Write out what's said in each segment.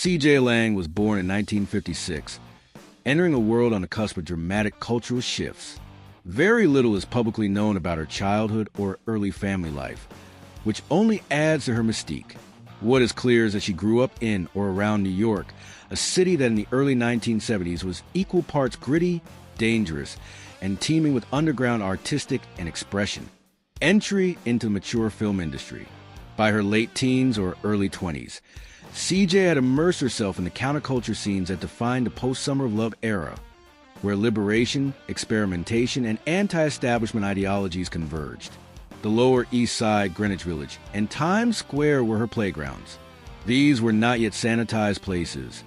C.J. Lang was born in 1956, entering a world on the cusp of dramatic cultural shifts. Very little is publicly known about her childhood or early family life, which only adds to her mystique. What is clear is that she grew up in or around New York, a city that in the early 1970s was equal parts gritty, dangerous, and teeming with underground artistic and expression. Entry into the mature film industry. By her late teens or early 20s, CJ had immersed herself in the counterculture scenes that defined the post-Summer of Love era, where liberation, experimentation, and anti-establishment ideologies converged. The Lower East Side, Greenwich Village, and Times Square were her playgrounds. These were not yet sanitized places.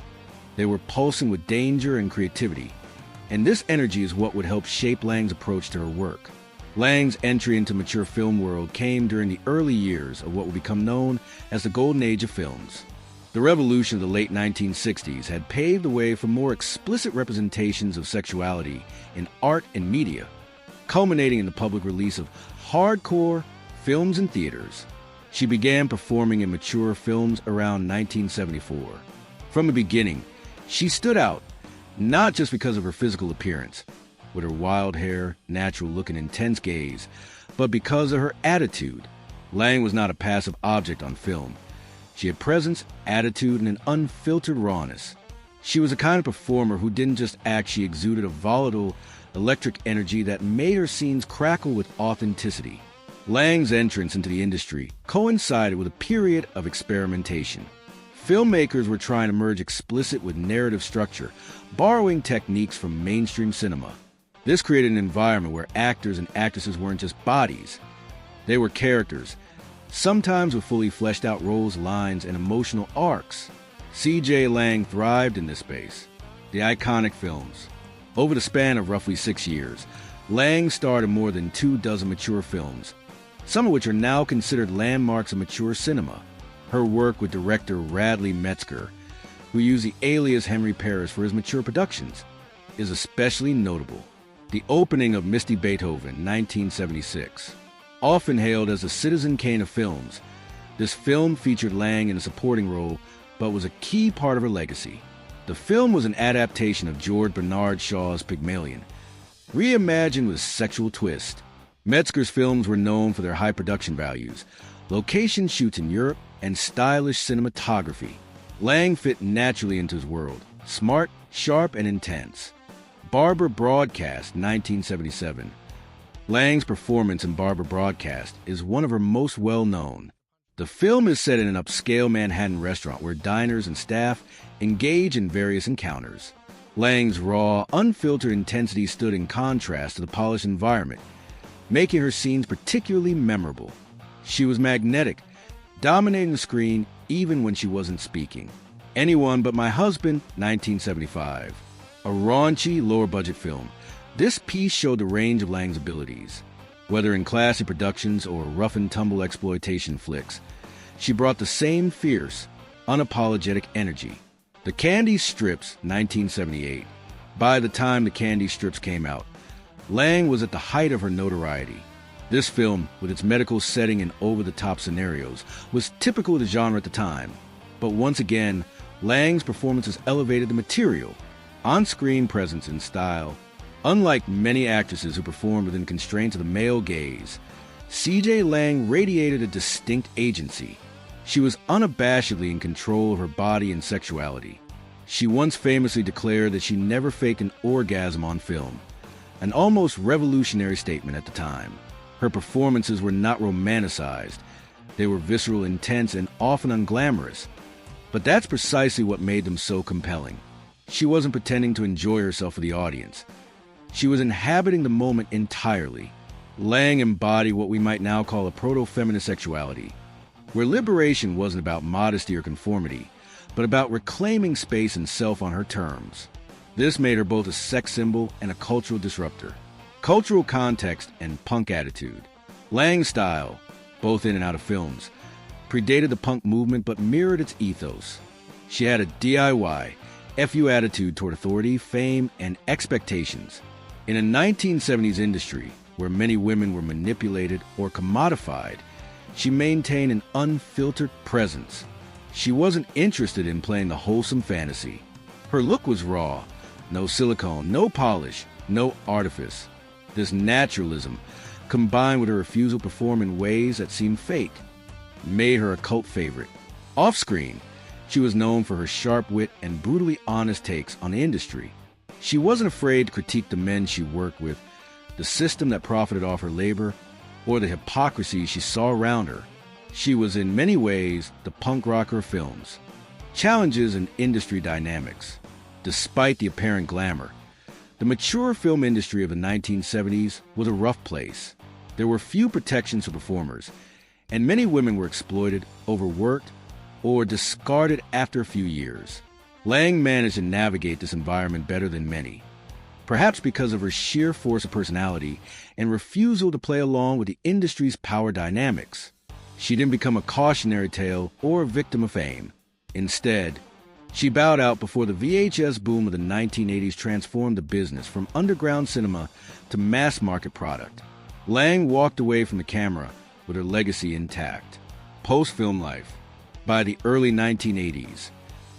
They were pulsing with danger and creativity, and this energy is what would help shape Lang's approach to her work. Lang's entry into the mature film world came during the early years of what would become known as the Golden Age of films. The revolution of the late 1960s had paved the way for more explicit representations of sexuality in art and media, culminating in the public release of hardcore films in theaters. She began performing in mature films around 1974. From the beginning, she stood out, not just because of her physical appearance, with her wild hair, natural look, and intense gaze, but because of her attitude. Lang was not a passive object on film. She had presence, attitude, and an unfiltered rawness. She was a kind of performer who didn't just act, she exuded a volatile, electric energy that made her scenes crackle with authenticity. Lang's entrance into the industry coincided with a period of experimentation. Filmmakers were trying to merge explicit with narrative structure, borrowing techniques from mainstream cinema. This created an environment where actors and actresses weren't just bodies. They were characters, sometimes with fully fleshed out roles, lines, and emotional arcs. C.J. Lang thrived in this space. The iconic films. Over the span of roughly 6 years, Lang starred in more than 24 mature films, some of which are now considered landmarks of mature cinema. Her work with director Radley Metzger, who used the alias Henry Paris for his mature productions, is especially notable. The opening of Misty Beethoven, 1976. Often hailed as the Citizen Kane of films, this film featured Lang in a supporting role, but was a key part of her legacy. The film was an adaptation of George Bernard Shaw's Pygmalion, reimagined with a sexual twist. Metzger's films were known for their high production values, location shoots in Europe, and stylish cinematography. Lang fit naturally into his world, smart, sharp, and intense. Barber Broadcast, 1977. Lang's performance in Barber Broadcast is one of her most well-known. The film is set in an upscale Manhattan restaurant where diners and staff engage in various encounters. Lang's raw, unfiltered intensity stood in contrast to the polished environment, making her scenes particularly memorable. She was magnetic, dominating the screen even when she wasn't speaking. Anyone But My Husband, 1975. A raunchy, lower-budget film. This piece showed the range of Lang's abilities. Whether in classy productions or rough-and-tumble exploitation flicks, she brought the same fierce, unapologetic energy. The Candy Strips, 1978. By the time The Candy Strips came out, Lang was at the height of her notoriety. This film, with its medical setting and over-the-top scenarios, was typical of the genre at the time. But once again, Lang's performances elevated the material, on-screen presence, and style. Unlike many actresses who performed within constraints of the male gaze, C.J. Lang radiated a distinct agency. She was unabashedly in control of her body and sexuality. She once famously declared that she never faked an orgasm on film, an almost revolutionary statement at the time. Her performances were not romanticized. They were visceral, intense, and often unglamorous. But that's precisely what made them so compelling. She wasn't pretending to enjoy herself for the audience. She was inhabiting the moment entirely. Lang embodied what we might now call a proto-feminist sexuality, where liberation wasn't about modesty or conformity, but about reclaiming space and self on her terms. This made her both a sex symbol and a cultural disruptor. Cultural context and punk attitude. Lang's style, both in and out of films, predated the punk movement but mirrored its ethos. She had a DIY, FU attitude toward authority, fame, and expectations. In a 1970s industry where many women were manipulated or commodified, she maintained an unfiltered presence. She wasn't interested in playing the wholesome fantasy. Her look was raw. No silicone, no polish, no artifice. This naturalism, combined with her refusal to perform in ways that seemed fake, made her a cult favorite. Off-screen, she was known for her sharp wit and brutally honest takes on the industry. She wasn't afraid to critique the men she worked with, the system that profited off her labor, or the hypocrisy she saw around her. She was in many ways the punk rocker of films. Challenges in industry dynamics. Despite the apparent glamour, the mature film industry of the 1970s was a rough place. There were few protections for performers, and many women were exploited, overworked, or discarded after a few years. Lang managed to navigate this environment better than many, perhaps because of her sheer force of personality and refusal to play along with the industry's power dynamics. She didn't become a cautionary tale or a victim of fame. Instead, she bowed out before the VHS boom of the 1980s transformed the business from underground cinema to mass-market product. Lang walked away from the camera with her legacy intact. Post-film life. By the early 1980s,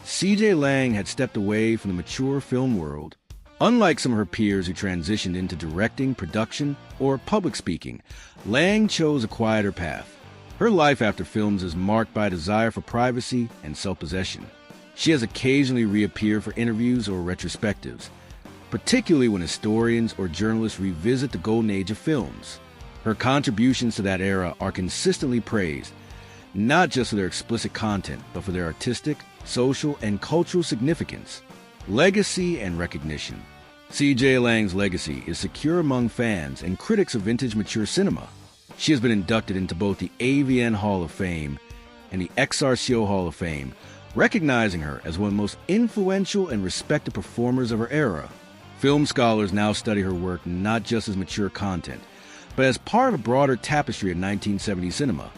C.J. Lang had stepped away from the mature film world. Unlike some of her peers who transitioned into directing, production, or public speaking, Lang chose a quieter path. Her life after films is marked by a desire for privacy and self-possession. She has occasionally reappeared for interviews or retrospectives, particularly when historians or journalists revisit the golden age of films. Her contributions to that era are consistently praised, not just for their explicit content, but for their artistic, social, and cultural significance. Legacy and recognition. C.J. Lang's legacy is secure among fans and critics of vintage mature cinema. She has been inducted into both the AVN Hall of Fame and the XRCO Hall of Fame, recognizing her as one of the most influential and respected performers of her era. Film scholars now study her work not just as mature content, but as part of a broader tapestry of 1970s cinema,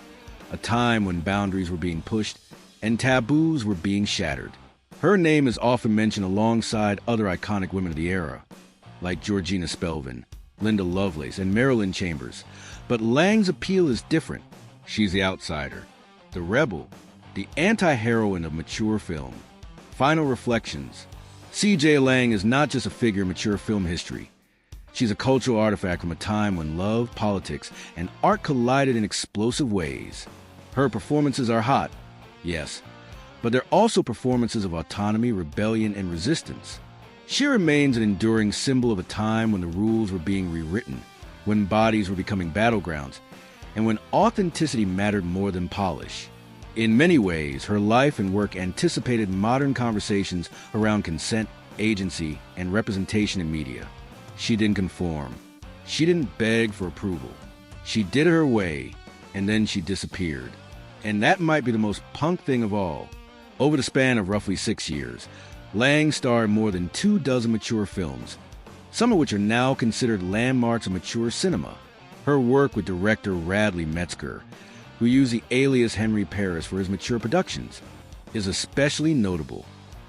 a time when boundaries were being pushed and taboos were being shattered. Her name is often mentioned alongside other iconic women of the era, like Georgina Spelvin, Linda Lovelace, and Marilyn Chambers. But Lang's appeal is different. She's the outsider, the rebel, the anti-heroine of mature film. Final reflections. C.J. Lang is not just a figure in mature film history. She's a cultural artifact from a time when love, politics, and art collided in explosive ways. Her performances are hot, yes, but they're also performances of autonomy, rebellion, and resistance. She remains an enduring symbol of a time when the rules were being rewritten, when bodies were becoming battlegrounds, and when authenticity mattered more than polish. In many ways, her life and work anticipated modern conversations around consent, agency, and representation in media. She didn't conform. She didn't beg for approval. She did it her way, and then she disappeared. And that might be the most punk thing of all. Over the span of roughly 6 years, Lang starred in more than 24 mature films, some of which are now considered landmarks of mature cinema. Her work with director Radley Metzger, who used the alias Henry Paris for his mature productions, is especially notable.